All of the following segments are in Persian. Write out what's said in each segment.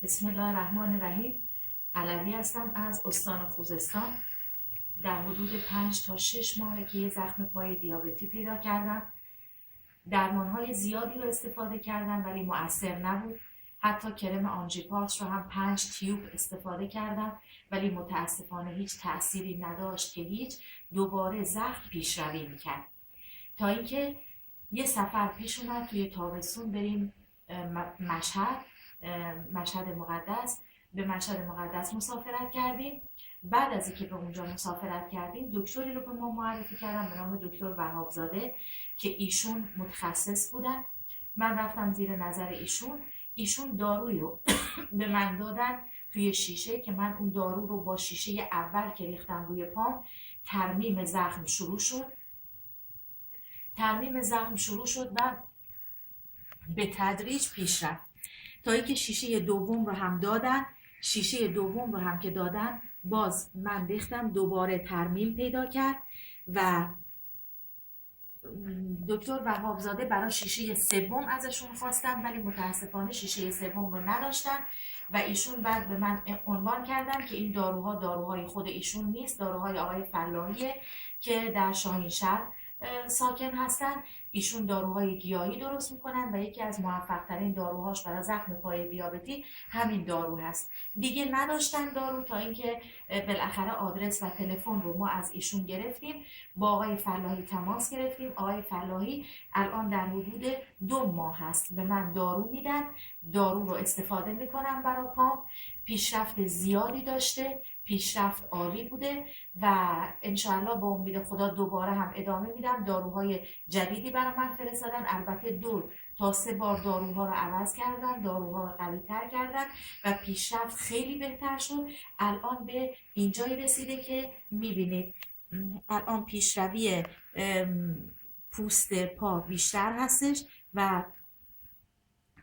بسم الله الرحمن الرحیم. علوی هستم از استان خوزستان. در حدود 5 تا 6 ماهه که یه زخم پای دیابتی پیدا کردم. درمانهای زیادی رو استفاده کردم ولی مؤثر نبود. حتی کرم آنژیوپارس رو هم 5 تیوب استفاده کردم ولی متاسفانه هیچ تأثیری نداشت که دوباره زخم پیشروی میکرد. تا اینکه یه سفر پیش اومد توی تابستون بریم مشهد مقدس. به مشهد مقدس مسافرت کردیم. بعد از اینکه به اونجا مسافرت کردیم دکتری رو به ما معرفی کردم به نام دکتر وهابزاده که ایشون متخصص بودن. من رفتم زیر نظر ایشون دارویی رو به من دادن توی شیشه که من اون دارو رو با شیشه اول که ریختم روی پام ترمیم زخم شروع شد و به تدریج پیش رفت تا اینکه شیشه دوم رو هم که دادن باز من ریختم، دوباره ترمیم پیدا کرد و دکتر وهابزاده برای شیشه سوم ازشون خواستم ولی متاسفانه شیشه سوم رو نداشتن و ایشون بعد به من عنوان کردن که این داروها داروهای خود ایشون نیست، داروهای آقای فلاحیه که در شاهینشهر ساکن هستن. ایشون داروهای گیاهی درست میکنن و یکی از موفق ترین داروهاش برای زخم پای دیابتی همین دارو هست. دیگه نداشتن دارو تا اینکه بالاخره آدرس و تلفن رو ما از ایشون گرفتیم، با آقای فلاحی تماس گرفتیم. آقای فلاحی الان در حدود 2 ماه هست به من دارو میدن، دارو رو استفاده میکنم برای پام. پیشرفت زیادی داشته، پیشرفت عالی بوده و انشاءالله با امید خدا دوباره هم ادامه میدم. داروهای جدیدی برای من فرستادن، البته 2 تا 3 بار داروها رو عوض کردن، داروها رو قوی تر کردن و پیشرفت خیلی بهتر شد. الان به اینجایی رسیده که میبینید الان پیشروی پوست پا بیشتر هستش و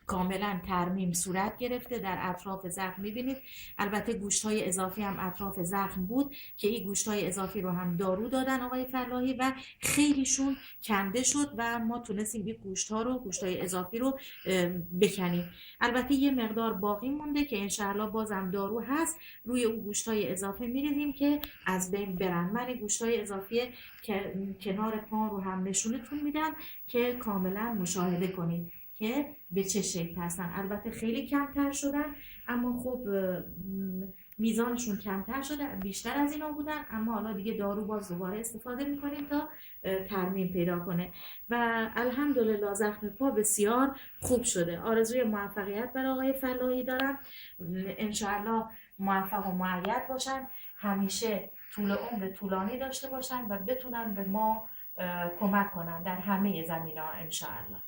کاملا ترمیم صورت گرفته. در اطراف زخم میبینید البته گوشت‌های اضافی هم اطراف زخم بود که این گوشت‌های اضافی رو هم دارو دادن آقای فلاحی و خیلیشون کنده شد و ما تونستیم این گوشت‌های اضافی رو بکنیم. البته یه مقدار باقی مونده که انشاءالله بازم دارو هست روی اون گوشت‌های اضافی میریزیم که از بین برن. من گوشت‌های اضافی که کنار پا رو هم نشونتون میدم که کاملا مشاهده کنید که به چه شکل هستن. البته خیلی کمتر شدن اما خب میزانشون کمتر شده، بیشتر از اینا بودن، اما حالا دیگه دارو باز دوباره استفاده میکنیم تا ترمیم پیدا کنه و الحمدلله زخم پا بسیار خوب شده. آرزوی موفقیت برای آقای فلاحی دارم، انشاءالله موفق و مؤید باشن، همیشه عمر طولانی داشته باشن و بتونن به ما کمک کنن در همه زمینه‌ها انشاءالله.